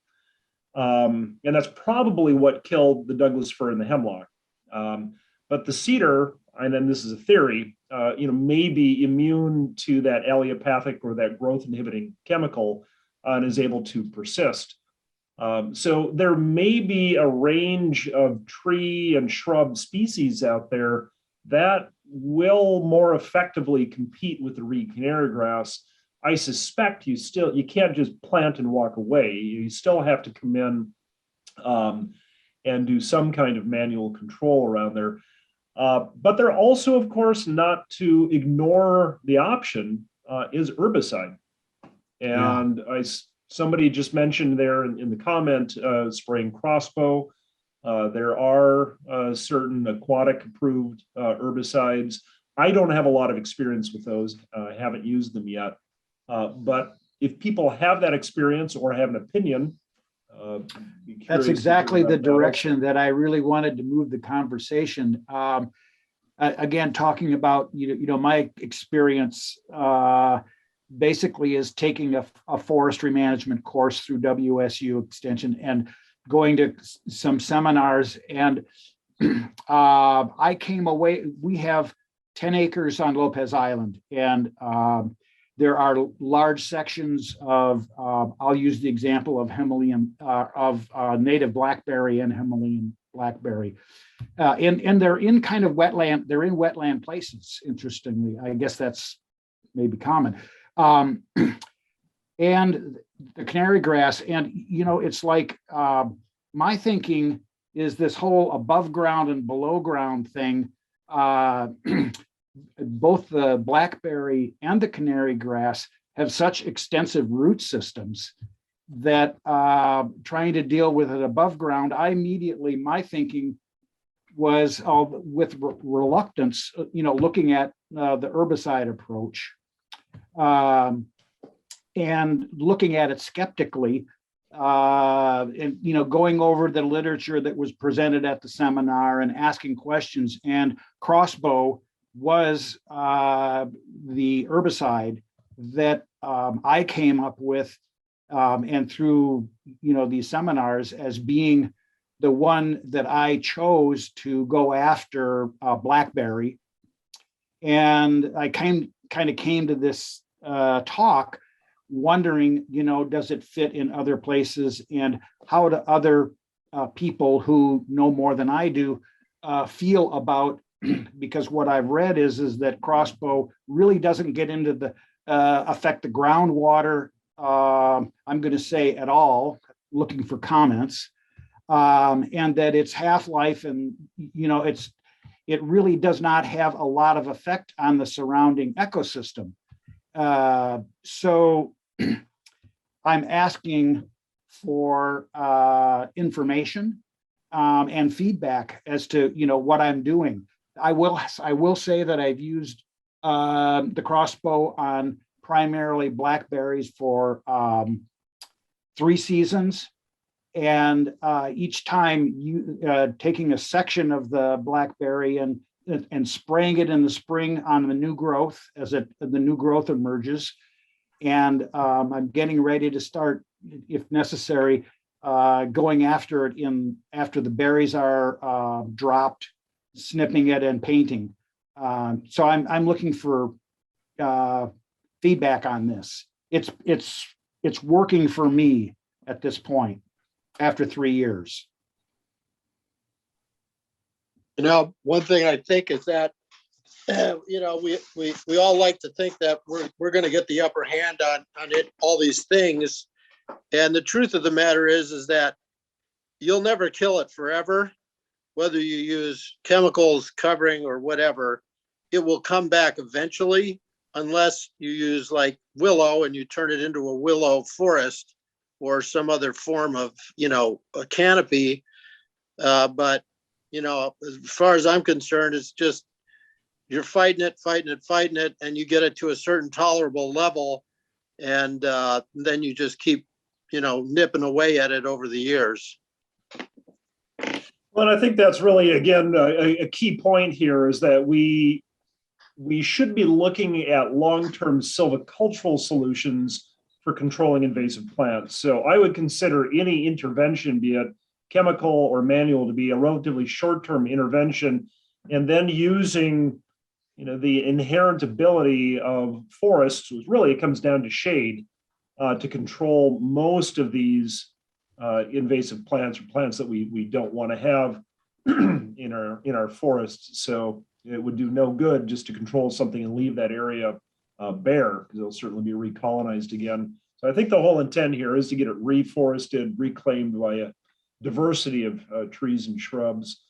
Speaker 1: And that's probably what killed the Douglas fir and the hemlock. But the cedar, and then this is a theory, may be immune to that allelopathic or that growth inhibiting chemical and is able to persist. So there may be a range of tree and shrub species out there that will more effectively compete with the reed canary grass. I suspect you can't just plant and walk away. You still have to come in and do some kind of manual control around there. But there also, of course, not to ignore the option is herbicide. And somebody just mentioned there in the comment, spraying crossbow. There are certain aquatic approved herbicides. I don't have a lot of experience with those. I haven't used them yet. But if people have that experience or have an opinion,
Speaker 7: that's exactly the direction that I really wanted to move the conversation. Again, talking about my experience basically is taking a forestry management course through WSU Extension and going to some seminars, and I came away. We have 10 acres on Lopez Island, and there are large sections of, I'll use the example of Himalayan, native blackberry and Himalayan blackberry. And they're in kind of wetland, they're in wetland places, interestingly. I guess that's maybe common. And the canary grass, and it's like, my thinking is this whole above ground and below ground thing, both the blackberry and the canary grass have such extensive root systems that trying to deal with it above ground, my thinking was with reluctance, looking at the herbicide approach. and looking at it skeptically, and going over the literature that was presented at the seminar and asking questions. And crossbow was the herbicide that I came up with, and through these seminars, as being the one that I chose to go after blackberry. And I kind of came to this talk wondering, does it fit in other places, and how do other people who know more than I do feel about, because what I've read is that crossbow really doesn't get into the affect the groundwater, I'm going to say at all, looking for comments, and that its half-life and it really does not have a lot of effect on the surrounding ecosystem. So I'm asking for information and feedback as to what I'm doing. I will say that I've used the crossbow on primarily blackberries for 3 seasons, and each time you taking a section of the blackberry and spraying it in the spring on the new growth as the new growth emerges. And I'm getting ready to start, if necessary, going after it after the berries are dropped, snipping it and painting. So I'm looking for feedback on this. It's working for me at this point after 3 years.
Speaker 9: One thing I think is that we all like to think that we're going to get the upper hand on it, all these things. And the truth of the matter is that you'll never kill it forever, whether you use chemicals, covering, or whatever. It will come back eventually, unless you use like willow and you turn it into a willow forest or some other form of, a canopy. But, as far as I'm concerned, it's just, you're fighting it, and you get it to a certain tolerable level. And then you just keep, nipping away at it over the years.
Speaker 1: Well, and I think that's really, again, a key point here is that we should be looking at long-term silvicultural solutions for controlling invasive plants. So I would consider any intervention, be it chemical or manual, to be a relatively short-term intervention, and then using the inherent ability of forests, really it comes down to shade, to control most of these invasive plants or plants that we don't want to have in our forests. So it would do no good just to control something and leave that area bare, because it'll certainly be recolonized again. So I think the whole intent here is to get it reforested, reclaimed by a diversity of trees and shrubs.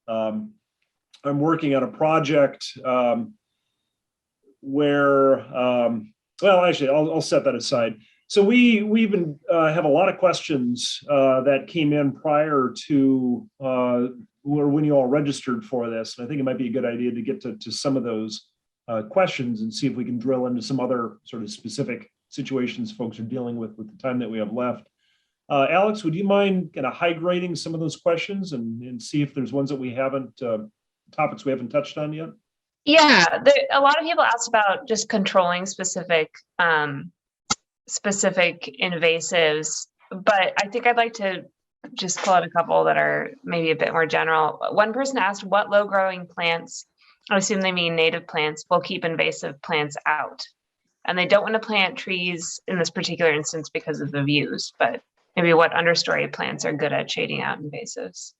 Speaker 1: I'm working on a project where, well, actually, I'll set that aside. So we've been have a lot of questions that came in prior to when you all registered for this. And I think it might be a good idea to get to some of those questions and see if we can drill into some other sort of specific situations folks are dealing with the time that we have left. Alex, would you mind kind of high grading some of those questions and see if there's ones that we haven't, topics we haven't touched on yet?
Speaker 3: Yeah, a lot of people asked about just controlling specific invasives, but I think I'd like to just pull out a couple that are maybe a bit more general. One person asked what low-growing plants, I assume they mean native plants, will keep invasive plants out. And they don't want to plant trees in this particular instance because of the views, but maybe what understory plants are good at shading out invasives.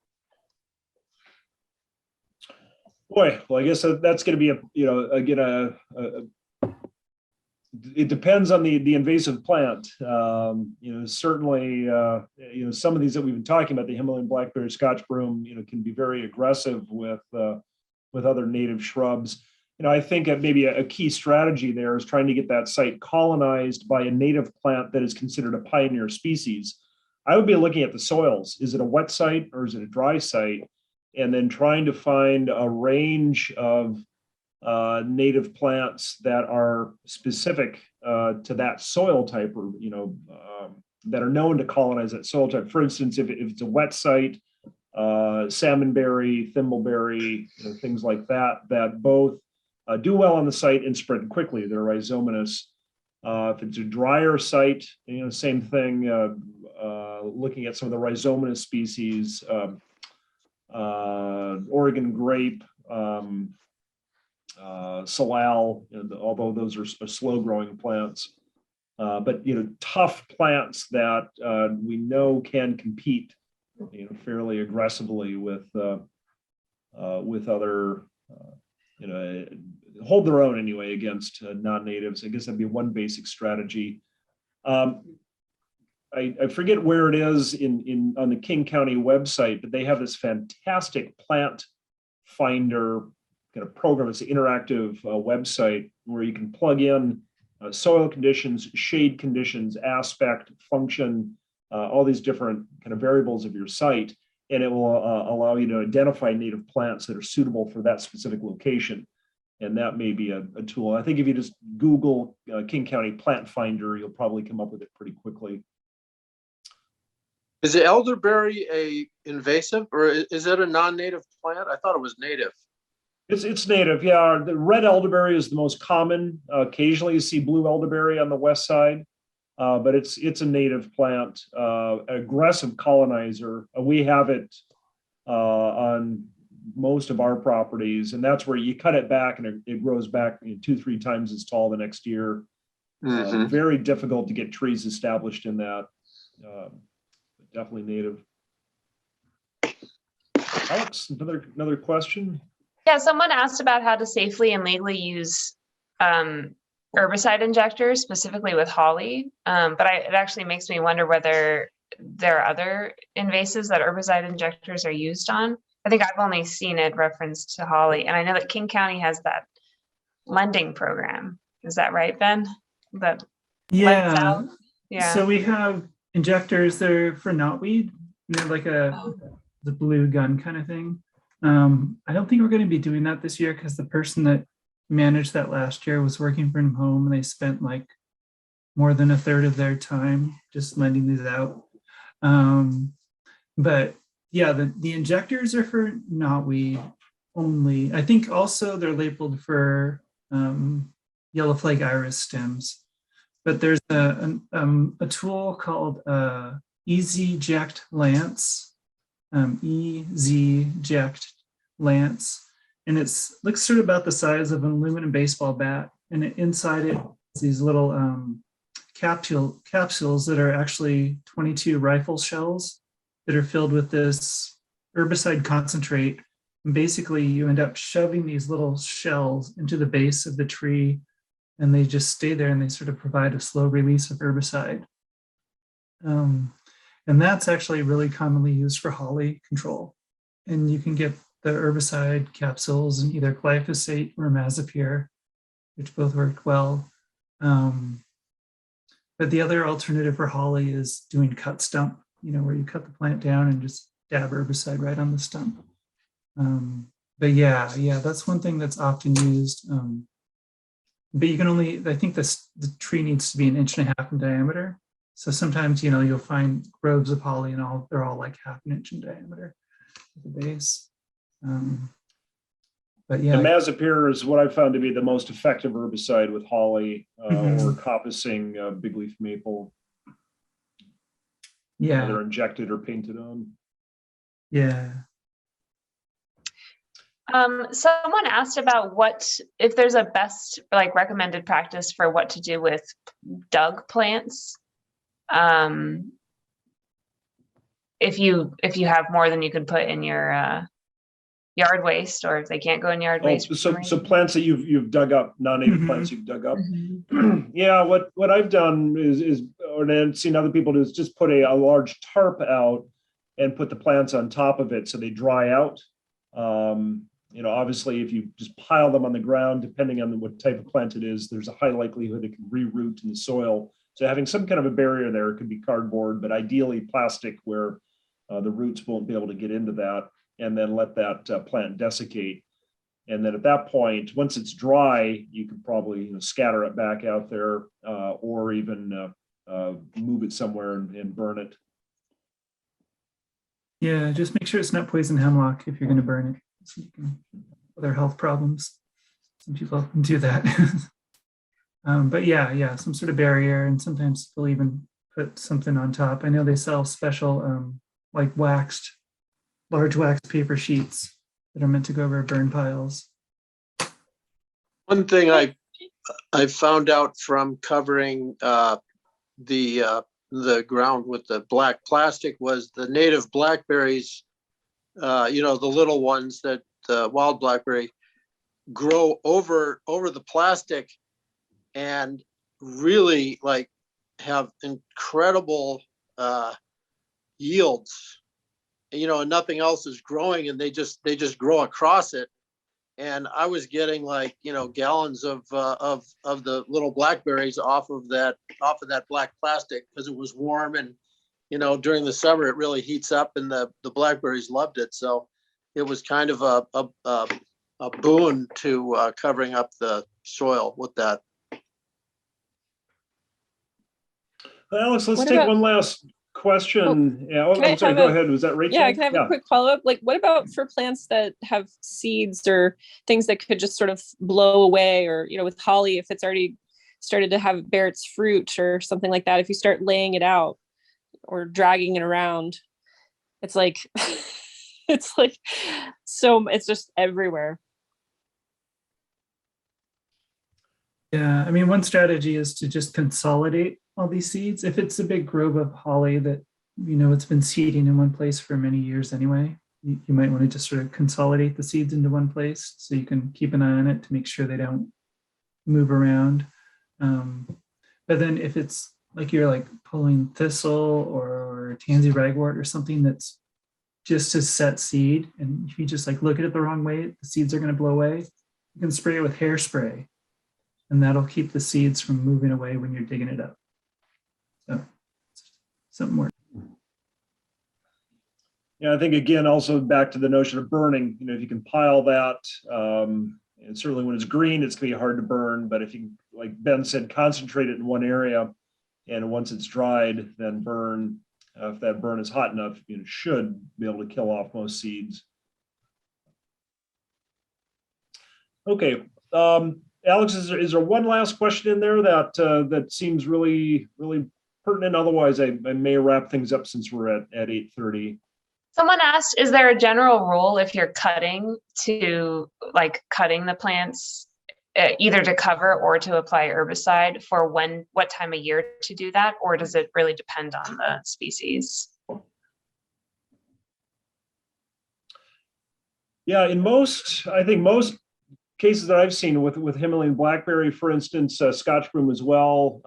Speaker 1: Boy, well, I guess that's going to be it depends on the invasive plant. Certainly, some of these that we've been talking about, the Himalayan blackberry, Scotch broom, can be very aggressive with other native shrubs. I think maybe a key strategy there is trying to get that site colonized by a native plant that is considered a pioneer species. I would be looking at the soils. Is it a wet site or is it a dry site? And then trying to find a range of native plants that are specific to that soil type, or that are known to colonize that soil type. For instance, if it's a wet site, salmonberry, thimbleberry, things like that, that both do well on the site and spread quickly. They're rhizomatous. If it's a drier site, same thing. Looking at some of the rhizomatous species, Oregon grape, salal, although those are slow-growing plants. But tough plants that we know can compete, fairly aggressively with other, hold their own anyway against non-natives. I guess that'd be one basic strategy. I forget where it is on the King County website, but they have this fantastic plant finder kind of program. It's an interactive website where you can plug in soil conditions, shade conditions, aspect, function, all these different kind of variables of your site, and it will allow you to identify native plants that are suitable for that specific location. And that may be a tool. I think if you just Google King County Plant Finder, you'll probably come up with it pretty quickly.
Speaker 9: Is the elderberry a invasive, or is it a non-native plant? I thought it was native.
Speaker 1: It's native, yeah. The red elderberry is the most common. Occasionally you see blue elderberry on the west side, but it's a native plant, aggressive colonizer. We have it on most of our properties, and that's where you cut it back and it grows back 2-3 times as tall the next year. Very difficult to get trees established in that. Definitely native. Alex, another question.
Speaker 3: Yeah, someone asked about how to safely and legally use herbicide injectors, specifically with holly. But it actually makes me wonder whether there are other invasives that herbicide injectors are used on. I think I've only seen it referenced to holly, and I know that King County has that lending program. Is that right, Ben? That lends out? Yeah.
Speaker 12: So we have injectors that are for knotweed, they're like the blue gun kind of thing. I don't think we're going to be doing that this year because the person that managed that last year was working from home, and they spent like more than a third of their time just lending these out. But yeah, the injectors are for knotweed only. I think also they're labeled for yellow flag iris stems. But there's a tool called EasyJect Lance, EasyJect Lance, and it looks sort of about the size of an aluminum baseball bat, and inside it is these little capsules that are actually 22 rifle shells that are filled with this herbicide concentrate. And basically, you end up shoving these little shells into the base of the tree, and they just stay there, and they sort of provide a slow release of herbicide. And that's actually really commonly used for holly control. And you can get the herbicide capsules in either glyphosate or imazapyr, which both work well. But the other alternative for holly is doing cut stump, where you cut the plant down and just dab herbicide right on the stump. But yeah, that's one thing that's often used. But you can only, I think the tree needs to be 1.5 inches in diameter. So sometimes, you'll find groves of holly and they're all like 1/2 inch in diameter at the base. But yeah.
Speaker 1: Imazapyr is what I've found to be the most effective herbicide with holly or coppicing big leaf maple.
Speaker 12: Yeah.
Speaker 1: They're injected or painted on.
Speaker 12: Yeah.
Speaker 3: Someone asked about if there's a best recommended practice for what to do with dug plants. If you have more than you can put in your yard waste, or if they can't go in yard waste.
Speaker 1: So plants that you've dug up, non-native plants you've dug up. Yeah, what I've done is or I've seen other people do is just put a large tarp out and put the plants on top of it so they dry out. Obviously, if you just pile them on the ground, depending on what type of plant it is, there's a high likelihood it can reroot in the soil. So having some kind of a barrier there, it could be cardboard, but ideally plastic where the roots won't be able to get into that, and then let that plant desiccate. And then at that point, once it's dry, you could probably scatter it back out there or even move it somewhere and burn it.
Speaker 12: Yeah, just make sure it's not poison hemlock if you're going to burn it. So you can, other health problems. Some people do that. But yeah, some sort of barrier, and sometimes they'll even put something on top. I know they sell special like large waxed paper sheets that are meant to go over burn piles.
Speaker 9: One thing I found out from covering the ground with the black plastic was the native blackberries, the little ones that the wild blackberry grow over the plastic and really like have incredible yields, and nothing else is growing, and they just grow across it. And I was getting like, gallons of the little blackberries off of that black plastic because it was warm, and during the summer it really heats up, and the blackberries loved it. So it was kind of a boon to covering up the soil with that.
Speaker 1: Alex, let's
Speaker 6: What
Speaker 1: take
Speaker 6: about-
Speaker 1: one last question. Yeah,
Speaker 6: Can I
Speaker 1: I'm sorry,
Speaker 6: have
Speaker 1: go
Speaker 6: a-
Speaker 1: ahead. Was that Rachel?
Speaker 6: Yeah, can I have a quick follow-up? Like, what about for plants that have seeds or things that could just sort of blow away, or, with holly, if it's already started to bear its fruit or something like that, if you start laying it out or dragging it around, it's like, it's just everywhere.
Speaker 12: Yeah, I mean, one strategy is to just consolidate all these seeds. If it's a big grove of holly that, it's been seeding in one place for many years anyway, you might want to just sort of consolidate the seeds into one place so you can keep an eye on it to make sure they don't move around. But then if it's like you're like pulling thistle or tansy ragwort or something that's just a set seed, and if you just like look at it the wrong way, the seeds are going to blow away, you can spray it with hairspray, and that'll keep the seeds from moving away when you're digging it up. So something more.
Speaker 1: Yeah, I think again, also back to the notion of burning, if you can pile that, and certainly when it's green, it's gonna be hard to burn, but if you, like Ben said, concentrate it in one area, and once it's dried, then burn. If that burn is hot enough, you should be able to kill off most seeds. Okay, Alex, is there one last question in there that seems really, really pertinent? Otherwise, I may wrap things up since we're at 8:30.
Speaker 3: Someone asked, is there a general rule if you're cutting the plants, either to cover or to apply herbicide, for what time of year to do that? Or does it really depend on the species?
Speaker 1: Yeah, I think most cases that I've seen with Himalayan blackberry, for instance, Scotch broom as well,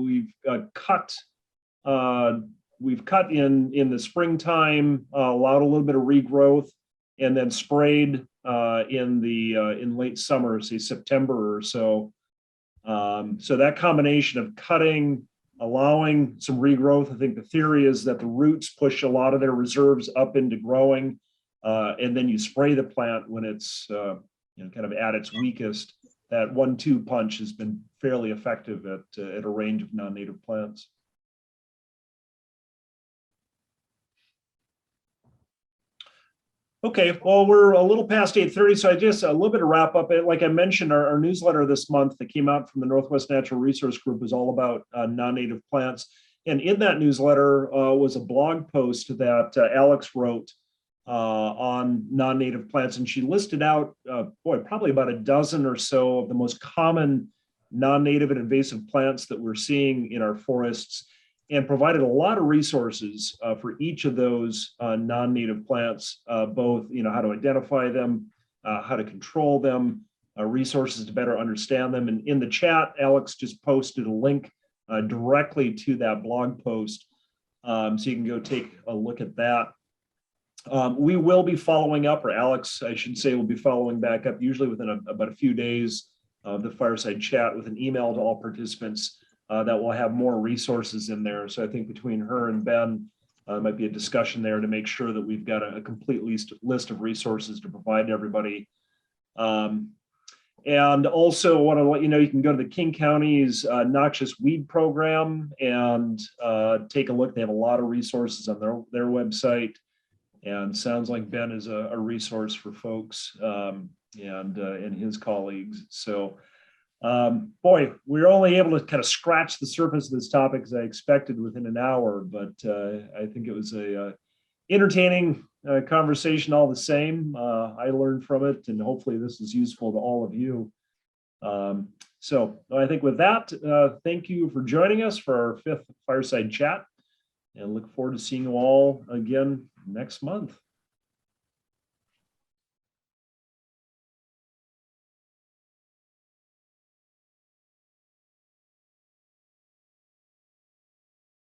Speaker 1: we've cut in the springtime, allowed a little bit of regrowth, and then sprayed in late summer, say September or so. So that combination of cutting, allowing some regrowth, I think the theory is that the roots push a lot of their reserves up into growing, and then you spray the plant when it's kind of at its weakest. That 1-2 punch has been fairly effective at a range of non-native plants. Okay, well, we're a little past 8:30, so I just a little bit of wrap up. Like I mentioned, our newsletter this month that came out from the Northwest Natural Resource Group is all about non-native plants. And in that newsletter was a blog post that Alex wrote on non-native plants. And she listed out, probably about a dozen or so of the most common non-native and invasive plants that we're seeing in our forests, and provided a lot of resources for each of those non-native plants, both how to identify them, how to control them, resources to better understand them. And in the chat, Alex just posted a link directly to that blog post, so you can go take a look at that. We will be following up, or Alex, I should say, will be following back up, usually within about a few days of the Fireside Chat, with an email to all participants that will have more resources in there. So I think between her and Ben, might be a discussion there to make sure that we've got a complete list of resources to provide to everybody. And also want to let you know, you can go to the King County's noxious weed program and take a look. They have a lot of resources on their website. And sounds like Ben is a resource for folks and his colleagues. So, boy, we were only able to kind of scratch the surface of this topic as I expected within an hour, but I think it was a entertaining conversation all the same. I learned from it, and hopefully this is useful to all of you. So I think with that, thank you for joining us for our 5th Fireside Chat, and look forward to seeing you all again next month.